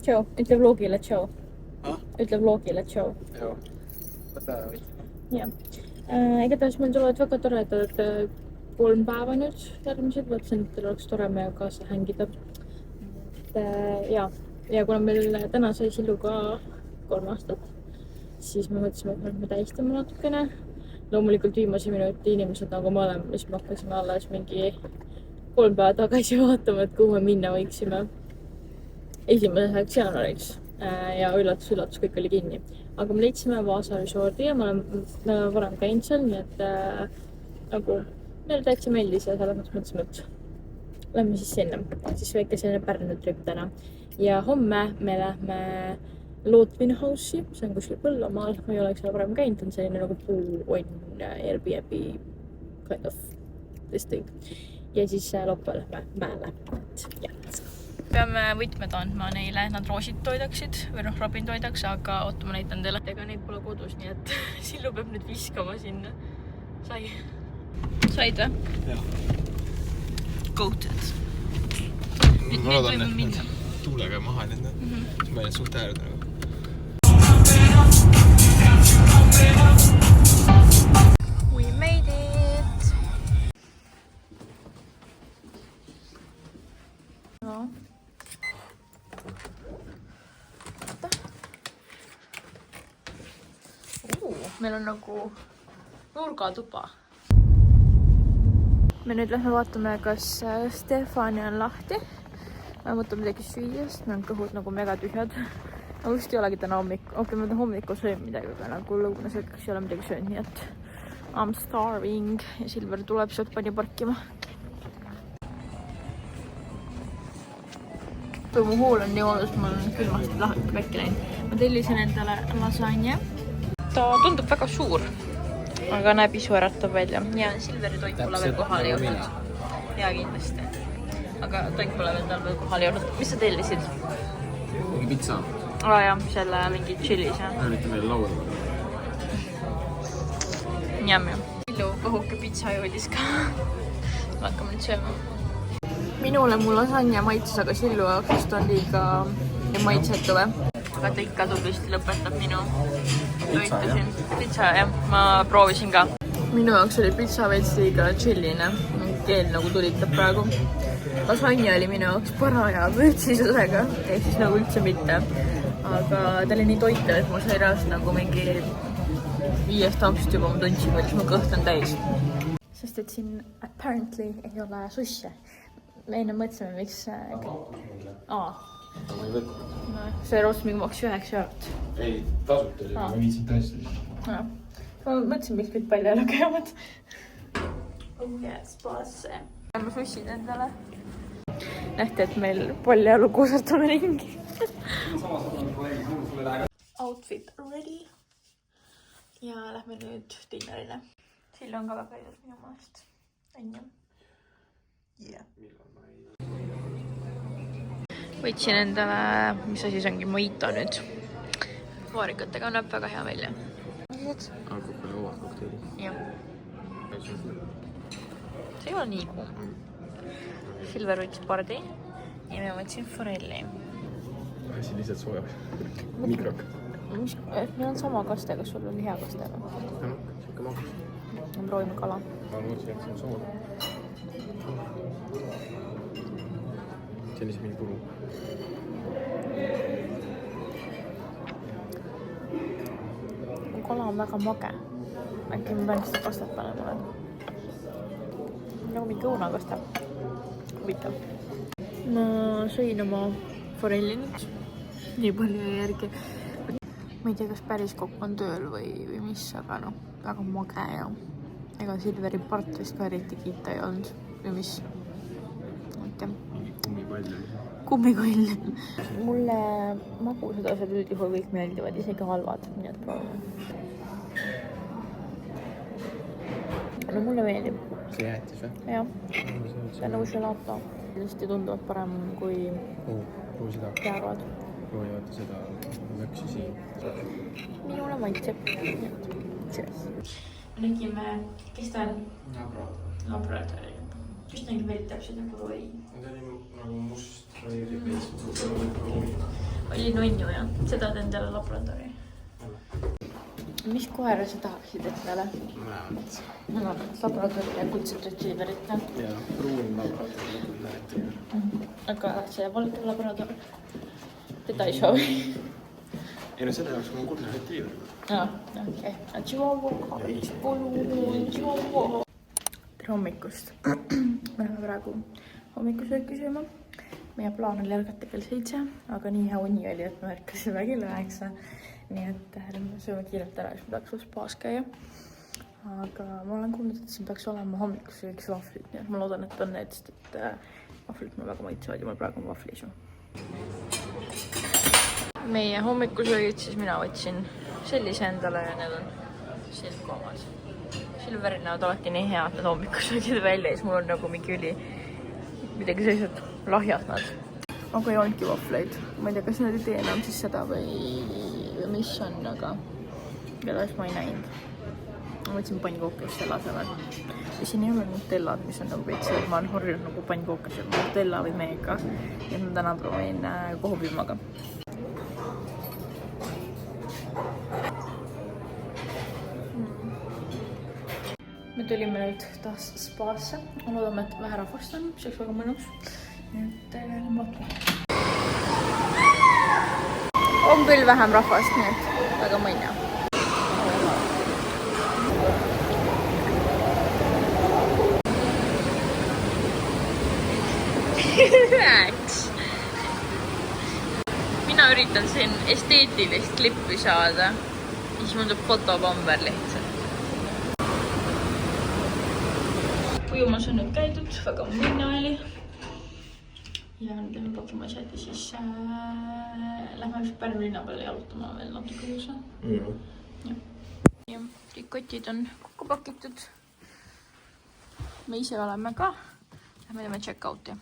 Tšau, ütle vlogile tšau. Ütle vlogile tšau. Joo. Võta või. Jah. Igatahes meil tulevad väga toredad 3 päeva nüüd järgmised. Võtsin, et teil oleks tore meiega kaasa hängida. Ja kuna meil täna sai Silluga 3 aastat, siis me mõtlesime, et me tähistame natukene. Loomulikult viimase minuti inimesed nagu me oleme, siis me hakkasime alles mingi 3 päeva tagasi vaatama, et kuhu me minna võiksime 1. jaanuariks. Ja üllatus, kõik oli kinni. Aga me leidsime Vaasa Resorti ja me oleme varem käinud seal, nii et nagu meile täitsa meeldis ja selles mõtlesime, et lähme siis sinna. Siis väike selline Pärnu trip täna. Ja homme me lähme Lootmin House'i, see on kuskil Põllamaal. Ma ei oleks seal varem käinud, on selline nagu puuonn Airbnb kind of this thing. Ja siis loppe lähme mäele. Peame võtmed andma neile, nad Roosit toidaksid või Robin toidaks, aga oota, ma näitan teile. Ega neid pole kodus, nii et Sillu peab nüüd viskama sinna. Said või? Jah. Goated. Ma loodan, et need tuulega maha nende. Ma olen suht äärd nagu. We made it! No. Meil on nagu nurgatuba. Me nüüd lähme vaatame, kas Stefani on lahti. Ma mõtlen midagi süüa, sest meil on kõhud nagu mega tühjad. Ma vist ei olegi täna hommik. Okei, ma hommikul söön midagi, aga nagu lõunasööks ei ole midagi söönud, nii et I'm starving. Ja Silver tuleb sealt pani parkima. Kui mu hool on nii hoolus, ma olen külmast lahti väike läinud. Ma tellisin endale lasagne. Ta tundub väga suur, aga näeb isu äratab välja. Ja Silveri toit pole veel kohale jõudnud. Ja kindlasti. Aga toit pole veel kohale jõudnud. Mis sa tellisid? Mingi pitsa. Jah, selle mingi chillis, jah. Mitte meil lauda. Njam. Sillu kõhuke pitsa jõudis ka. Hakkame nüüd sööma. Minule mu lasanja maitses, aga Sillu jaoks vist on liiga maitsetu või? Aga ta ikka tublisti lõpetab minu toitu siin. Pitsa, jah. Ma proovisin ka. Minu jaoks oli pitsa veits liiga chilline. Keel nagu tulitab praegu. Lasanja oli minu jaoks paraja vürtsisusega. Ehk siis nagu üldse mitte. Aga ta oli nii toitav, et mul sai reaalselt nagu mingi 5 tampsist juba ma tundsin, kuidas mu kõht on täis. Sest et siin apparently ei ole susse. Me enne mõtlesime, miks... See roos mingi maks 9 eurot. Ei, tasut oli, ma viitsin tõesti. Ma mõtlesin, miks kõik palju käivad. Oh yes, boss. Ma sussid endale. Nähti, et meil palju kuusartame ringi. Outfit ready. Ja lähme nüüd dinnerile. Sill on ka väga ilus minu maast. Enne. Yeah. Võitsin endale, mis asi see ongi, mojito nüüd. Vaarikatega näeb väga hea välja. Alkoholi ovad kokteili. Jah. See ei ole nii kuum. Silver võttis pardi ja ma võtsin forelli. Asi lihtsalt soojab. Mikrok. Meil on sama kaste, kas sul on hea kaste? Siuke magus. Me proovime kala. Ma mõtlesin, et see on sood. See on ise mingi puru. Kala on väga mage. Äkki ma pean seda kastet panema. Nagu mingi õunakaste. Huvitav. Ma sõin oma forelli nüüd. Nii palju järgi. Ma ei tea, kas päris kokk on tööl või mis, aga noh, väga mage ja ega Silveri part vist ka eriti kiita ei olnud. Või mis? Kummikoll. Mulle magusad asjad üldjuhul kõik meeldivad, isegi halvad, nii et proovime. No mulle meeldib. See jäätis või? Jah. See on nagu gelato. Lihtsalt tunduvad parem kui jäävad. Proovi vaata seda lõksi siin. Minule maitseb. Cheers. Nägime, kes ta on? Labrador. Kes nägi veel täpselt nagu roi? Ta oli nagu must roi. oli nunnu ja seda endale labradori. Mis koera sa tahaksid endale? Mõlemad labradori ja kuldset retrieverit. Ja pruun labrador. Aga see valge labrador, teda ei soovi. Ei no selle jaoks on kuldne retriever. Okei. Chihuahua. Tere hommikust. Me läheme praegu hommikusööki sööma. Meie plaan oli ärgata kell 7, aga nii hea uni oli, et me ärkasime kell 9. Nii et me sööme kiirelt ära, siis me peaks spaas käia. Aga ma olen kuulnud, et siin peaks olema hommikusööks vahvlid, nii et ma loodan, et on need, sest et vahvlid mulle väga maitsevad ja mul praegu on vahvliisu. Meie hommikusöögid, siis mina võtsin sellise endale ja need on silkomad. Silveri näod alati nii hea, et need hommikusöögid välja ja siis mul on nagu mingi midagi sellised lahjad nad. Aga ei olnudki vahvleid. Ma ei tea, kas nad ei tee enam siis seda või mis on, aga igatahes ma ei näinud. Ma võtsin pannkooki selle asemel. Ja siin ei ole Nutellad, mis on nagu veits, et ma olen horrinud nagu pannkooki seal Nutella või meega. Ja ma täna proovin kohupiimaga. Me tulime nüüd taas spaasse. Loodame, et vähe rahvast on, mis oleks väga mõnus. Nii et vaatame. On küll vähem rahvast, nii et väga mõnna. Mina üritan siin esteetilist klippi saada. Siis mul tuleb fotopamber lihtsalt. Ujumas on nüüd käidud, väga mõnna oli. Ja nüüd lähme pakime asjad ja siis lähme vist Pärnu linna peale jalutama veel natuke juusa. Ja kõik kotid on kokku pakitud. Me ise oleme ka. Lähme teeme check-out'i.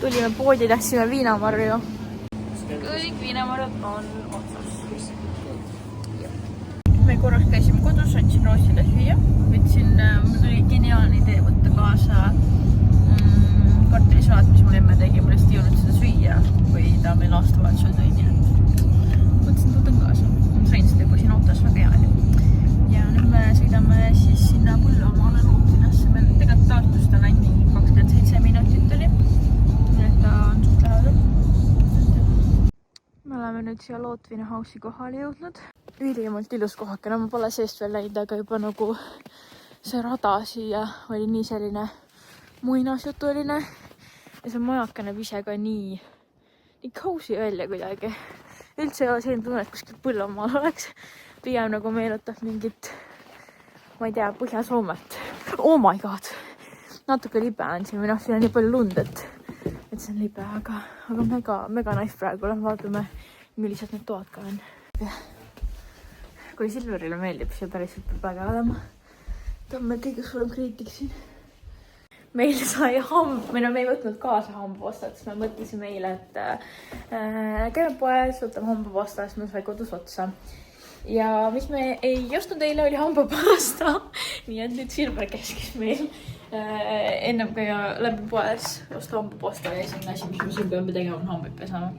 Tulime poodi, lähtsime viinamarju. Kõik viinamarjad on otsas. Me korraks käisime kodus, andsin Roosile süüa. Mul tuli geniaalne idee võtta kaasa kartulisalat, mis mul emme tegi. Mul lihtsalt ei olnud seda süüa, kui ta meil aastavahetusel tõi, nii et mõtlesin, võtan kaasa. Ma sain seda juba siin autos väga hea. Ja nüüd me sõidame siis sinna Põlvamaale Rootinasse. Meil tegelikult Tartust on ainult 27 minutit oli. Nii et ta on suht lähedal. Me oleme nüüd siia Lootvina House'i kohale jõudnud. Ülimalt ilus kohakene, ma pole seest veel läinud, aga juba nagu see rada siia oli nii selline muinasjutuline ja see majaka näeb ise ka nii cozy välja kuidagi. Üldse ei ole selline tunne, et kuskil Põlvamaal oleks. Pigem nagu meenutab mingit, ma ei tea, Põhja-Soomet. Oh my god! Natuke libe on siin või siin on nii palju lund, et see on libe, aga mega nice praegu. Vaatame, millised need toad ka on. Kui Silverile meeldib, siis päriselt peab väga olema. Ta on meil kõige suurem kriitik siin. Meil sai me ei võtnud kaasa hambapastat, siis me mõtlesime eile, et käime poes, võtame hambapasta, siis me sai kodus otsa. Ja mis me ei ostnud eile, oli hambapasta. Nii et nüüd Silver käskis meil ennem käia läbi poes osta hambapasta ja esimene asi, mis me siin peame tegema, on hambid pesama.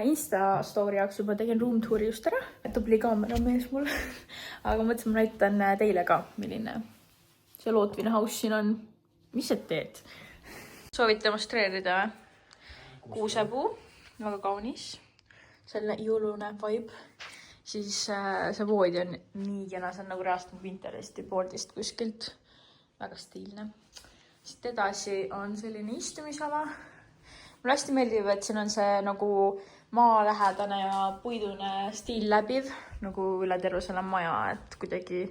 Insta story jaoks juba tegin room touri just ära. Tubli kaamera mees mul. Aga mõtlesin, ma näitan teile ka, milline see Lootvina House siin on. Mis sa teed? Soovite demonstreerida kuusepuu. Väga kaunis. Selline jõulune vibe. Siis see voodi on nii kena. See on nagu reaalselt Pinteresti boardist kuskilt. Väga stiilne. Siit edasi on selline istumisala. Mulle hästi meeldib, et siin on see nagu maalähedane ja puidune stiil läbiv, nagu üle terve selle maja, et kuidagi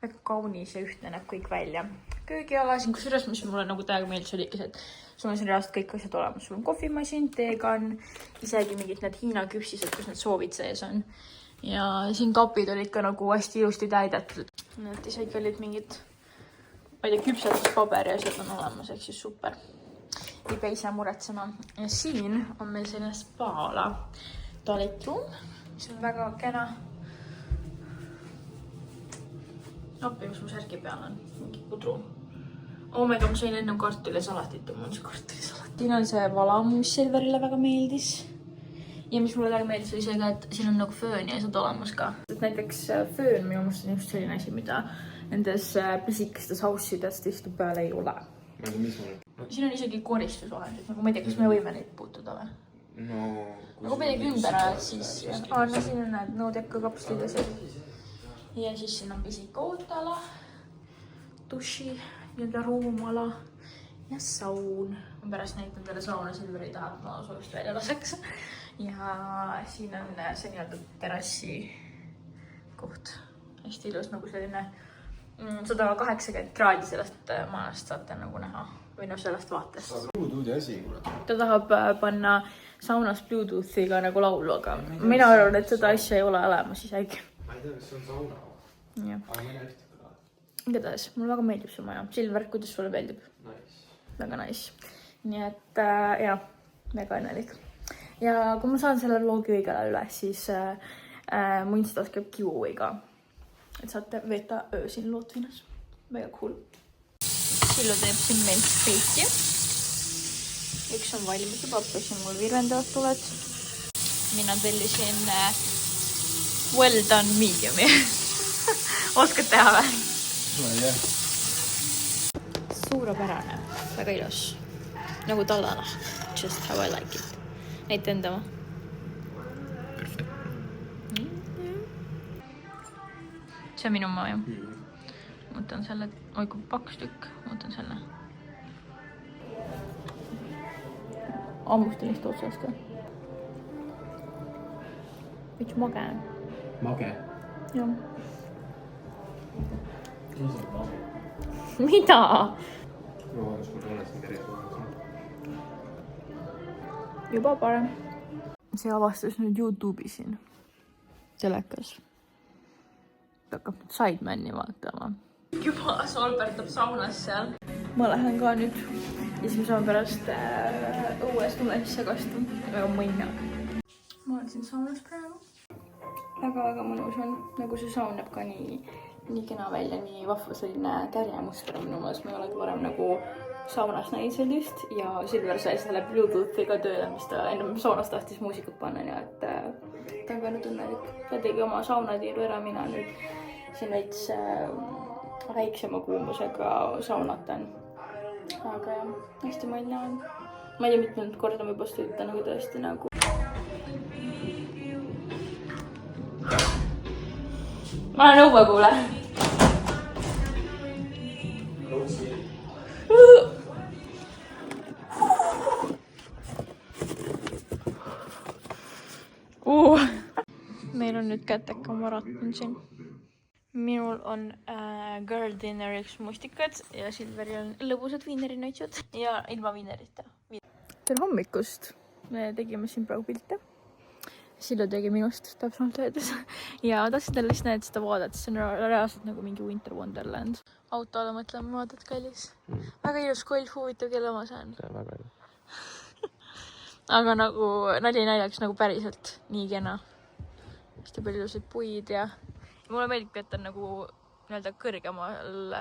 väga kaunis ja ühtne näeb kõik välja. Köögiala siin, kusjuures, mis mulle nagu täiega meeldis, oli ikka see, et sul on siin reaalselt kõik asjad olemas. Sul on kohvimasin, teekann, isegi mingid need Hiina küpsised, kus need soovid sees on. Ja siin kapid olid ikka nagu hästi ilusti täidetud. Need isegi olid mingid, ma ei tea, küpsetuspaber ja asjad on olemas, ehk siis super. Ei pea ise muretsema. Ja siin on meil selline spaala toaletroom, mis on väga kena. Appi, mis mu särgi peal on. Mingi pudru. Omega ma sain ennem kartulisalatit. Mul on see kartulisalat. Siin on see vala, mis Silverile väga meeldis. ja mis mulle väga meeldis oli see ka, et siin on nagu föön ja asjad olemas ka. Et näiteks föön minu meelest on just selline asi, mida nendes pisikestes house'ides tihtipeale ei ole. Ma ei tea, mis ma Siin on isegi koristusvahendid, nagu ma ei tea, kas me võime neid puutuda või? No... Aga kui midagi ümber ajad, siis... no siin on need nõudeka kapslid ja see. Ja siis siin on pisik ootala, duši, nii-öelda ruumala ja saun. Ma pärast näitan teile sauna, Silveri tahab ma soojust välja laseks. Ja siin on see nii-öelda terassi koht. Hästi ilus, nagu selline 180 kraadi sellest maast saate nagu näha. Või noh, sellest vaatest. Bluetoothi asi, kuule. Ta tahab panna saunas Bluetoothiga nagu laulu, aga mina arvan, et seda asja ei ole olemas isegi. Ma ei tea, kas see on sauna. Jah. Aga ma ei näe ühte ka. Igatahes, mulle väga meeldib see maja. Silver, kuidas sulle meeldib? Nice. Väga nice. Nii et jah, väga õnnelik. Ja kui ma saan selle vlogi õigele üle, siis mu Instas käib giveaway ka. Et saate veeta öö siin Lootvinas. Väga cool. Sillu teeb siin meil peiti. Üks on valmis juba, pesin mul virvendavad tuled. Mina tellisin well done mediumi. Oskad teha või? Ma ei tea. Suurepärane, väga ilus. Nagu tallana. Just how I like it. Näita enda ma. Perfect. See on minu maa, jah. Mõtlen selle, oi kui paks tükk, mõtlen selle. Ammustan vist otsas ka. Üks mage. Mage. Jah. Mida? Ma vaadaks, kui tunned siin terve. Juba parem. See avastas nüüd YouTube'i siin. Telekas. Hakkab nüüd Sidemani vaatama. Juba solbertab saunas seal. Ma lähen ka nüüd. Ja siis ma saan pärast õues tulesse kastu. Väga mõnna. Ma olen siin saunas praegu. Väga mõnus on. Nagu see saun näeb ka nii kena välja, nii vahva selline kärjemuster minu mõttes. Ma ei olegi varem nagu saunas näinud sellist. Ja Silver sai selle Bluetoothiga tööle, mis ta enne saunas tahtis muusikut panna. Nii et ta on ka nüüd õnnelik. Ta tegi oma saunatiiru ära, mina nüüd siin veits väiksema kuumusega saunatan. Aga jah, hästi mõnna on. Ma ei tea, mitmendat korda ma juba ütan, aga tõesti nagu. Ma olen õue, kuule. Meil on nüüd käteka maraton siin. Minul on girl dinneriks mustikad ja Silveril on lõbusad viinerinotšud ja ilma viinerita. Tere hommikust! Me tegime siin praegu pilte. Sillu tegi minust täpsemalt öeldes. Ja tahtsin teile lihtsalt näidata seda vaadet, see on reaalselt nagu mingi Winter Wonderland. Autole mõtleme vaadet kallis. Väga ilus golf, huvitav, kelle oma see on. See on väga ilus. Aga nagu nali naljaks nagu päriselt nii kena. Hästi palju ilusid puid ja mulle meeldibki, et on nagu nii-öelda kõrgemal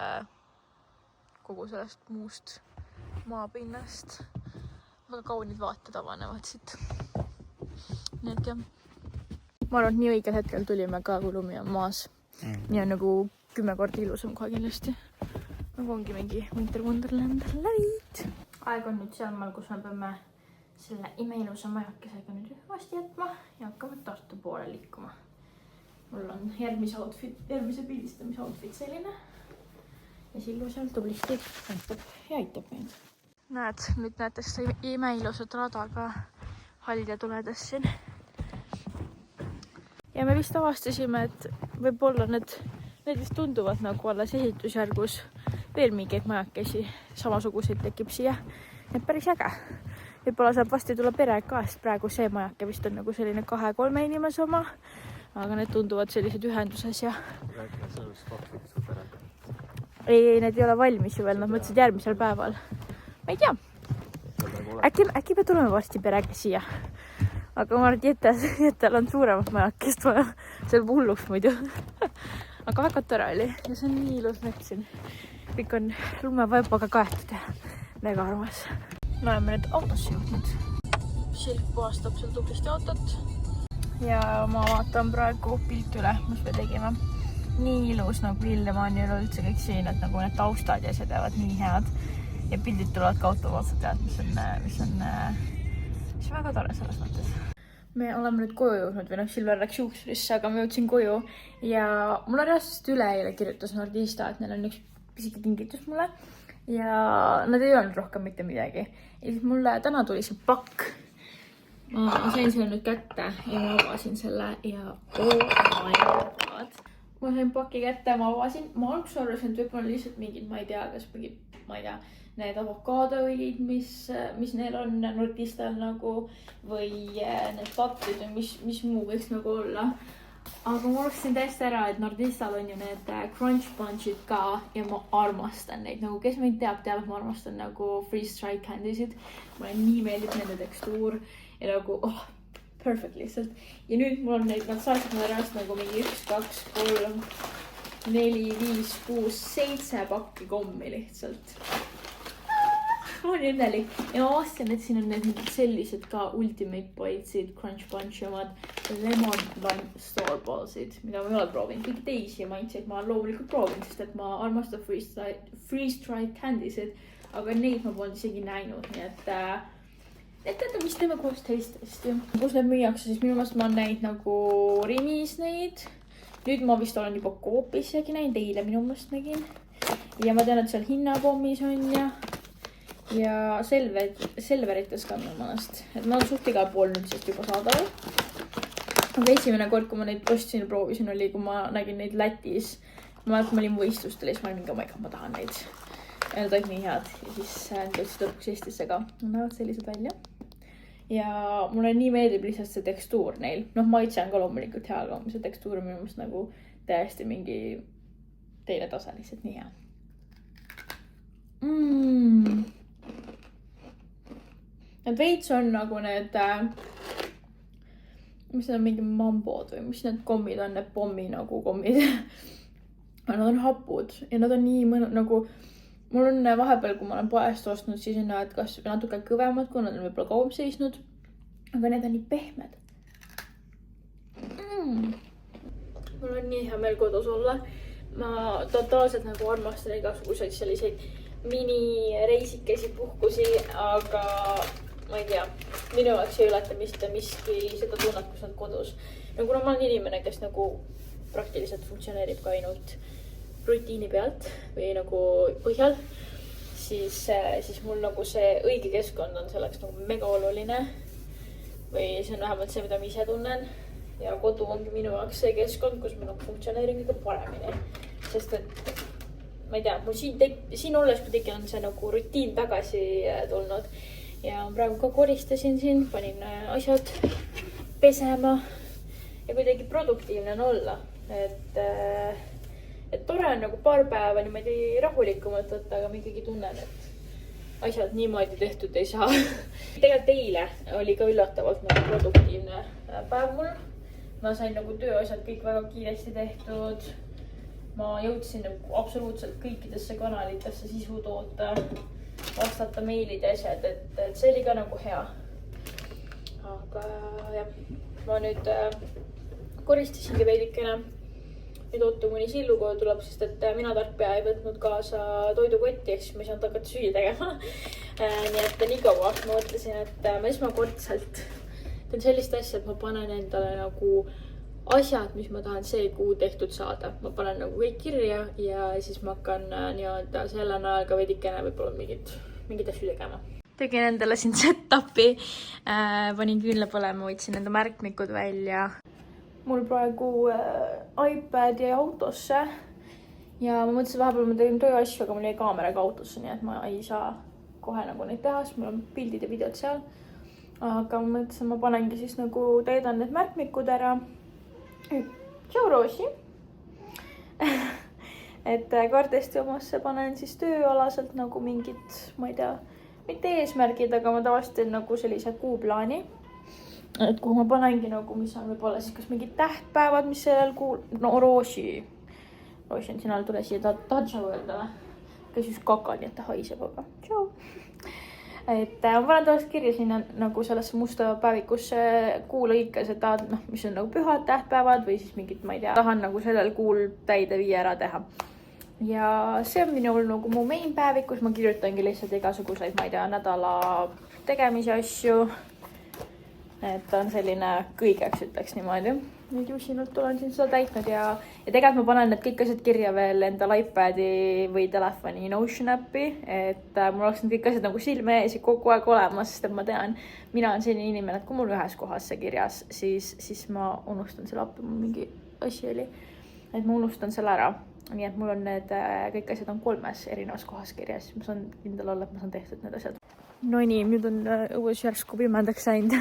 kogu sellest muust maapinnast. Väga kaunid vaated avanevad siit. Nii et jah. Ma arvan, et nii õigel hetkel tulime ka, kui lumi on maas. Nii on nagu 10 korda ilusam kohe kindlasti. Nagu ongi mingi Winter Wonderland lävid. Aeg on nüüd sealmaal, kus me peame selle imeilusa majakesega nüüd vasti jätma ja hakkame Tartu poole liikuma. Mul on järgmise pildistamise outfit selline. Ja Sillu seal tublisti aitab meid. Näed, nüüd näete seda imeilusat rada ka halja tuledes siin. Ja me vist avastasime, et võib-olla need vist tunduvad nagu alles ehitusjärgus veel mingeid majakesi samasuguseid tekib siia. Need päris äge. Võib-olla saab vasti tulla pere ka, sest praegu see majake vist on nagu selline 2-3 inimese oma. Aga need tunduvad sellised ühenduses ja... Rääkime sellest kohtuks su perega. Ei, need ei ole valmis ju veel, nad mõtlesid järgmisel päeval. Ma ei tea. Äkki me tuleme varsti perega siia. Aga ma arvan, et Jetel on suuremat majakest vaja. See on hulluks muidu. Aga väga tore oli. Ja see on nii ilus mets siin. Kõik on lumevaipaga kaetud ja väga armas. Me oleme nüüd autosse jõudnud. Silk puhastab seal tublisti autot. Ja ma vaatan praegu pilti üle, mis me tegime. Nii ilus nagu Lillemann ja üldse kõik siin, et nagu need taustad ja asjad jäävad nii head. Ja pildid tulevad ka automaatselt tead, mis on väga tore selles mõttes. Me oleme nüüd koju jõudnud või Silver läks juuksurisse, aga ma jõudsin koju ja mulle reaalselt üleeile kirjutas Nordista, et neil on üks pisike kingitus mulle ja nad ei öelnud rohkem mitte midagi. Ja siis mulle täna tuli see pakk. Ma sain selle nüüd kätte ja ma avasin selle ja oh my god. Ma sain paki kätte ja ma avasin. Ma alguses arvasin, et võib-olla lihtsalt mingid, ma ei tea, kas mingid, ma ei tea, need avokaadoõlid, mis neil on Nordistal nagu või need paktid või mis muu võiks nagu olla. Aga ma unustasin täiesti ära, et Nordistal on ju need crunch bunchid ka ja ma armastan neid. Nagu kes meid teab, et ma armastan nagu freeze-dried candysid. Mulle nii meeldib nende tekstuur ja nagu perfect lihtsalt. Ja nüüd mul on neid, nad saatsid mulle räast nagu mingi 1, 2, 3, 4, 5, 6, 7 pakki kommi lihtsalt. Ma olen õnnelik ja ma vastasin, et siin on need sellised ka Ultimate Bitesid, Crunch Bunch omad, Lemon Lime Store Ballsid, mida ma ei ole proovinud. Kõiki teisi maitseid ma olen loomulikult proovinud, sest et ma armastan freeze-dried candysid, aga neid ma polnud isegi näinud, nii et mis teeme koos teistest. Kus need müüakse, siis minu meelest ma olen näinud nagu Rimis neid. Nüüd ma vist olen juba Coopis isegi näinud, eile minu meelest nägin. Ja ma tean, et seal hinnapommis on ja Selverites ka minu meelest. Et ma olen suht igal pool nüüd sest juba saadaval. Aga esimene kord, kui ma neid ostsin ja proovisin, oli, kui ma nägin neid Lätis. Ma olin võistlustel ja siis ma olin mingi, ma tahan neid. Ja nad olid nii head. Ja siis tõesti lõpuks Eestisse ka. Nad näevad sellised välja. Ja mulle nii meeldib lihtsalt see tekstuur neil. Maitse on ka loomulikult hea, aga see tekstuur on minu meelest nagu täiesti mingi teine tase lihtsalt nii hea. Need veits on nagu need, mis need on mingi mambod või mis need kommid on, need pommi nagu kommid. Nad on hapud ja nad on nii mõnu, nagu mul on vahepeal, kui ma olen poest ostnud, siis on nad kas natuke kõvemad, kui nad on võib-olla kauem seisnud. Aga need on nii pehmed. Mul on nii hea meel kodus olla. Ma totaalselt nagu armastan igasuguseid selliseid mini-reisikesi puhkusi, aga ma ei tea, minu jaoks ei ületa miski seda tunnet, kus nad kodus. Kuna ma olen inimene, kes nagu praktiliselt funktsioneerib ka ainult rutiini pealt või nagu põhjal, siis mul nagu see õige keskkond on selleks nagu mega oluline. Või see on vähemalt see, mida ma ise tunnen. Ja kodu ongi minu jaoks see keskkond, kus ma nagu funktsioneerin kõige paremini. Sest et ma ei tea, mul siin olles kuidagi on see nagu rutiin tagasi tulnud. Ja praegu ka koristasin siin, panin asjad pesema ja kuidagi produktiivne on olla. Et tore on nagu paar päeva niimoodi rahulikumalt võtta, aga ma ikkagi tunnen, et asjad niimoodi tehtud ei saa. Tegelikult eile oli ka üllatavalt nagu produktiivne päev mul. Ma sain nagu tööasjad kõik väga kiiresti tehtud. Ma jõudsin nagu absoluutselt kõikidesse kanalitesse sisu toota, vastata meilid ja asjad, et see oli ka nagu hea. Aga jah, ma nüüd koristasingi veidikene. Nüüd ootu mõni sillukoju tuleb, sest et mina tarkpea ei võtnud kaasa toidukotti, eks ma ei saanud hakata süüa tegema. Nii et nii kaua ma mõtlesin, et ma esmakordselt teen sellist asja, et ma panen endale nagu asjad, mis ma tahan see kuu tehtud saada. Ma panen nagu kõik kirja ja siis ma hakkan nii-öelda selle najal ka veidikene võib-olla mingid asju tegema. Tegin endale siin set-upi, panin küünla põlema, võtsin enda märkmikud välja. Mul praegu iPad jäi autosse ja ma mõtlesin vahepeal, ma tegin tööasju, aga mul jäi kaameraga autosse, nii et ma ei saa kohe nagu neid teha, sest mul on pildid ja videod seal. Aga ma mõtlesin, ma panengi siis nagu täidan need märkmikud ära. Tšau Roosi! Et kaardesti omasse panen siis tööalaselt nagu mingid, ma ei tea, mitte eesmärgid, aga ma tavaliselt teen nagu sellise kuuplaani. Et kuhu ma panengi nagu, mis on võib-olla siis kas mingid tähtpäevad, mis sellel kuul... No Roosi on siin all, tule siia, tahad tšau öelda või? Kes just kaka, nii et ta haiseb, aga tšau! et ma panen tavaliselt kirja sinna nagu sellesse musta päevikusse kuulõikes, et mis on nagu pühad tähtpäevad või siis mingid, ma ei tea, tahan nagu sellel kuul täide viia ära teha. Ja see on minul nagu mu main päevikus, ma kirjutangi lihtsalt igasuguseid, ma ei tea, nädala tegemisi asju. Et on selline kõigeks, ütleks niimoodi. Nüüd jusinult olen siin seda täitnud ja tegelikult ma panen need kõik asjad kirja veel endal iPadi või telefoni Notion appi, et mul oleks need kõik asjad nagu silme ees ja kogu aeg olemas, sest ma tean, mina on selline inimene, et kui mul ühes kohas see kirjas, siis ma unustan selle appi, mul mingi asi oli, et ma unustan selle ära. Nii et mul on need kõik asjad on 3 erinevas kohas kirjas, ma saan kindel olla, et ma saan tehtud need asjad. No nii, nüüd on õues järsku pimedaks läinud.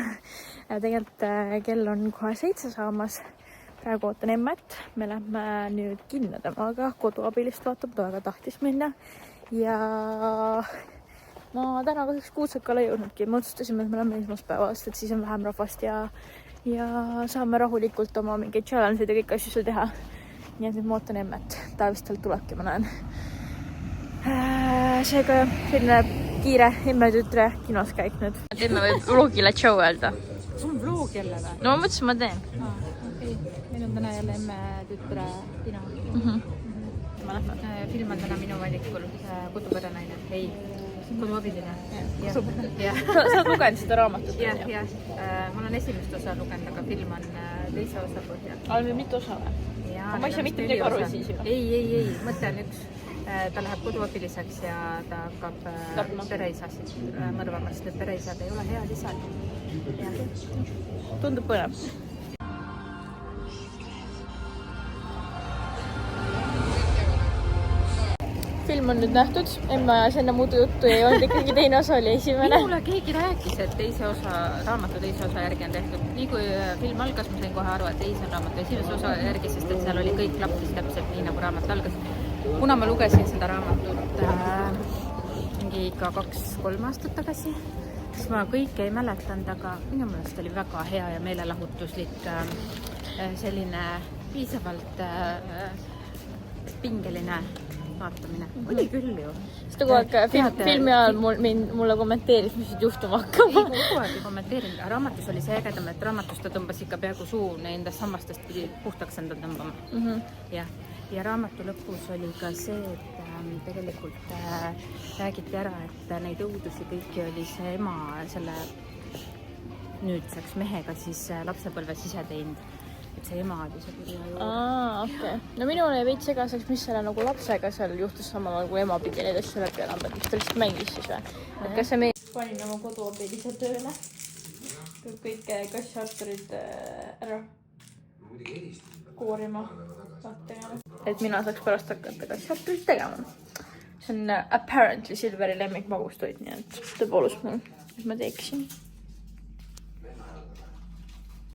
Tegelikult kell on kohe 7 saamas. Praegu ootan emmet. Me lähme nüüd kinno temaga. Koduabilist vaatab, ta väga tahtis minna. Ja ma täna kahjuks Kuutsakale jõudnudki. Me otsustasime, et me lähme esmaspäevast, et siis on vähem rahvast ja saame rahulikult oma mingeid challenge'id ja kõik asju seal teha. Nii et nüüd ma ootan emmet. Ta vist tal tulebki, ma näen. Seega selline kiire emmetütre kinos käik nüüd. Teeme võib vlogile tšau öelda. Sul on vlog jälle või? No ma mõtlesin, ma teen. Okay. Meil on täna jälle emmetütre Tina. Film on täna minu valikul Kodupõranaine. Ei, Koduabiline. Sa oled lugenud seda raamatut? Jah. Mul on esimest osa lugenud, aga film on teise osa põhjal. On meil mitu osa või? Ma ei saa mitte midagi aru siis ju. Ei. Mõte on üks. Ta läheb koduabiliseks ja ta hakkab pereisasid mõrvama, sest need pereisad ei ole head isad. Tundub põnev. Film on nüüd nähtud. Emma ajas enne muidu juttu ja ei olnud ikkagi teine osa oli esimene. Minule keegi rääkis, et raamatu teise osa järgi on tehtud. Nii kui film algas, ma sain kohe aru, et ei, see on raamatu esimese osa järgi, sest et seal oli kõik klappis täpselt nii, nagu raamat algas. Kuna ma lugesin seda raamatut mingi ikka 2-3 aastat tagasi, siis ma kõike ei mäletanud, aga minu meelest oli väga hea ja meelelahutuslik selline piisavalt pingeline vaatamine. Oli küll ju. Sest kogu aeg filmi ajal mulle kommenteeris, mis nüüd juhtuma hakkab. Ei, ma kogu aeg ei kommenteerinud. Raamatus oli see ägedam, et raamatus ta tõmbas ikka peaaegu suu nendest sammastest pidi puhtaks enda tõmbama. Ja raamatu lõpus oli ka see, et tegelikult räägiti ära, et neid õudusi kõiki oli see ema selle nüüdseks mehega siis lapsepõlves ise teinud. Et see ema oli see kurja juurde. Okay. No minul oli veits segaseks, mis selle nagu lapsega seal juhtus samal ajal, kui ema pidi neid asju läbi elama, mis ta lihtsalt mängis siis või? Et kas see panin oma koduabilise tööle? Kõik kassarturid ära koorima. Et mina saaks pärast hakata kassarturid tegema. See on apparently Silveri lemmik magustoit, nii et tõepoolest mul, mis ma teeksin.